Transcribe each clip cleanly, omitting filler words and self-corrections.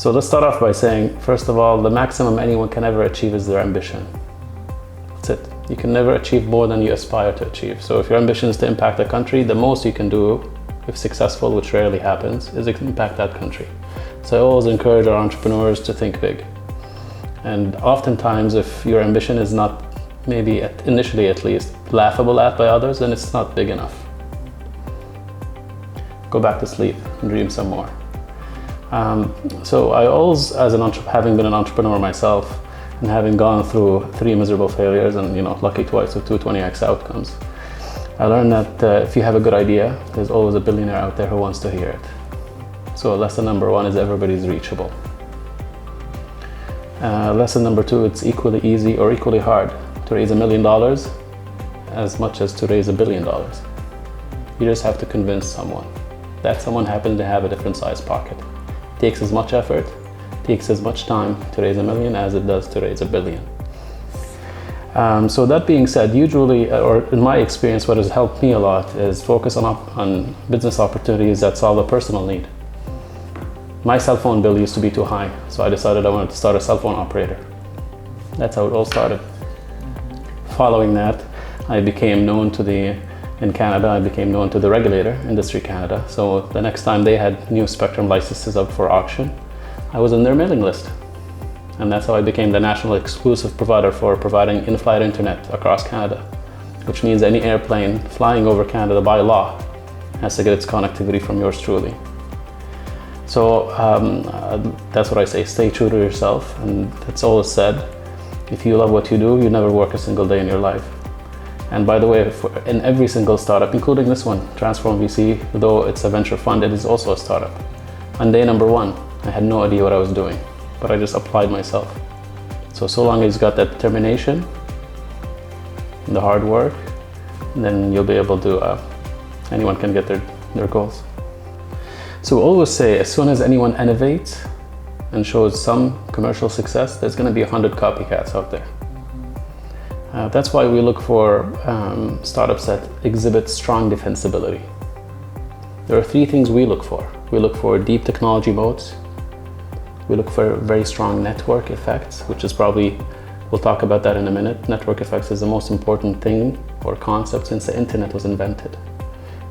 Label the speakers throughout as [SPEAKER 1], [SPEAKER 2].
[SPEAKER 1] So let's start off by saying, first of all, the maximum anyone can ever achieve is their ambition. That's it. You can never achieve more than you aspire to achieve. So if your ambition is to impact a country, the most you can do, if successful, which rarely happens, is impact that country. So I always encourage our entrepreneurs to think big. And oftentimes, if your ambition is not, maybe initially at least, laughable at by others, then it's not big enough. Go back to sleep and dream some more. So I always, having been an entrepreneur myself, and having gone through 3 miserable failures and lucky twice with 2 20x outcomes, I learned that if you have a good idea, there's always a billionaire out there who wants to hear it. So lesson number 1 is everybody's reachable. Lesson number 2, it's equally easy or equally hard to raise $1 million as much as to raise $1 billion. You just have to convince someone. That someone happens to have a different size pocket. It takes as much effort, takes as much time to raise $1 million as it does to raise $1 billion. So that being said, usually, or in my experience, what has helped me a lot is focus on business opportunities that solve a personal need. My cell phone bill used to be too high, so I decided I wanted to start a cell phone operator. That's how it all started. Following that, I became known in Canada, I became known to the regulator, Industry Canada. So the next time they had new spectrum licenses up for auction, I was on their mailing list. And that's how I became the national exclusive provider for providing in-flight internet across Canada, which means any airplane flying over Canada by law has to get its connectivity from yours truly. So that's what I say, stay true to yourself. And it's always said, if you love what you do, you never work a single day in your life. And by the way, in every single startup, including this one, Transform VC, though it's a venture fund, it is also a startup. On day number 1, I had no idea what I was doing, but I just applied myself. So long as you got that determination, the hard work, then you'll be able to, anyone can get their goals. So we always say, as soon as anyone innovates and shows some commercial success, there's going to be 100 copycats out there. That's why we look for startups that exhibit strong defensibility. There are 3 things we look for. We look for deep technology moats. We look for very strong network effects, which is probably, we'll talk about that in a minute. Network effects is the most important thing or concept since the internet was invented.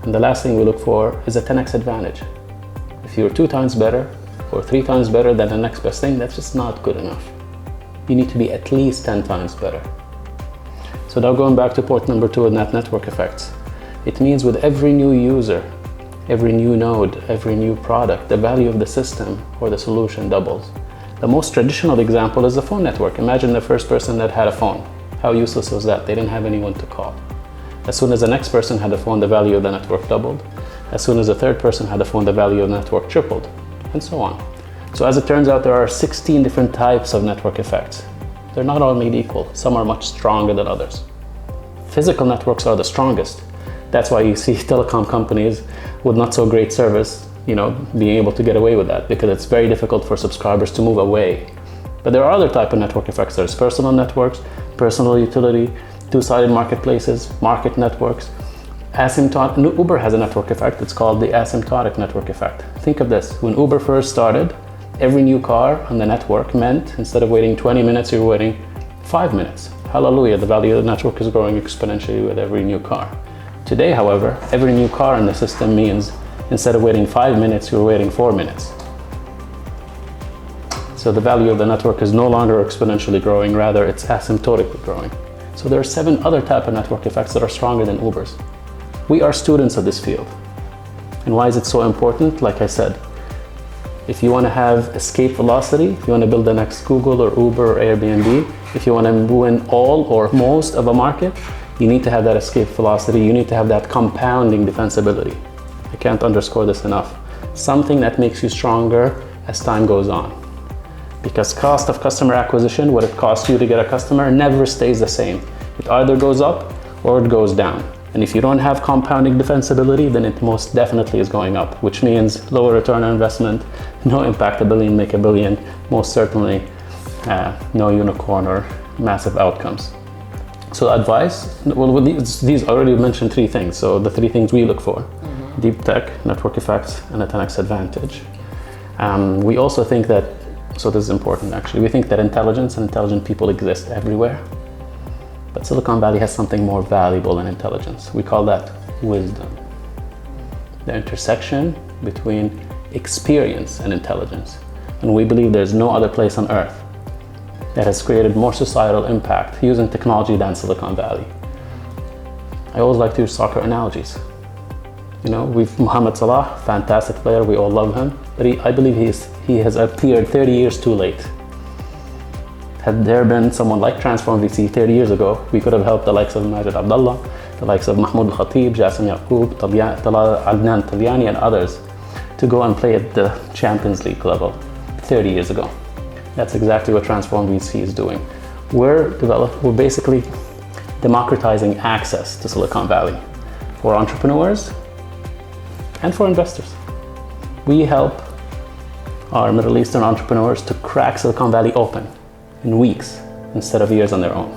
[SPEAKER 1] And the last thing we look for is a 10x advantage. If you're 2 times better or 3 times better than the next best thing, that's just not good enough. You need to be at least 10 times better. So now going back to point number 2 in that network effects, it means with every new user, every new node, every new product, the value of the system or the solution doubles. The most traditional example is the phone network. Imagine the first person that had a phone. How useless was that? They didn't have anyone to call. As soon as the next person had a phone, the value of the network doubled. As soon as the third person had a phone, the value of the network tripled, and so on. So as it turns out, there are 16 different types of network effects. They're not all made equal. Some are much stronger than others. Physical networks are the strongest. That's why you see telecom companies with not so great service, being able to get away with that, because it's very difficult for subscribers to move away. But there are other type of network effects. There's personal networks, personal utility, 2-sided marketplaces, market networks. Uber has a network effect. It's called the asymptotic network effect. Think of this. When Uber first started, every new car on the network meant instead of waiting 20 minutes, you're waiting 5 minutes. Hallelujah, the value of the network is growing exponentially with every new car. Today, however, every new car in the system means instead of waiting 5 minutes, you're waiting 4 minutes. So the value of the network is no longer exponentially growing, rather it's asymptotically growing. So there are 7 other types of network effects that are stronger than Uber's. We are students of this field. And why is it so important? Like I said, if you want to have escape velocity, if you want to build the next Google or Uber or Airbnb, if you want to win all or most of a market, you need to have that escape velocity. You need to have that compounding defensibility. I can't underscore this enough. Something that makes you stronger as time goes on. Because cost of customer acquisition, what it costs you to get a customer, never stays the same. It either goes up or it goes down. And if you don't have compounding defensibility, then it most definitely is going up, which means lower return on investment, no impact a billion, make a billion, most certainly no unicorn or massive outcomes. So advice, well, these already mentioned 3 things. So the 3 things we look for, deep tech, network effects, and a 10x advantage. We also think that So this is important actually. We think that intelligence and intelligent people exist everywhere, but Silicon Valley has something more valuable than intelligence. We call that wisdom. The intersection between experience and intelligence. And we believe there's no other place on earth that has created more societal impact using technology than Silicon Valley. I always like to use soccer analogies. You know, Mohamed Salah, fantastic player, we all love him, but I believe he has appeared 30 years too late. Had there been someone like Transform VC 30 years ago, we could have helped the likes of Majid Abdullah, the likes of Mahmoud Al-Khatib, Jassim Yaqub, Adnan Talyani, and others to go and play at the Champions League level 30 years ago. That's exactly what Transform VC is doing. We're basically democratizing access to Silicon Valley for entrepreneurs and for investors. We help our Middle Eastern entrepreneurs to crack Silicon Valley open in weeks instead of years on their own.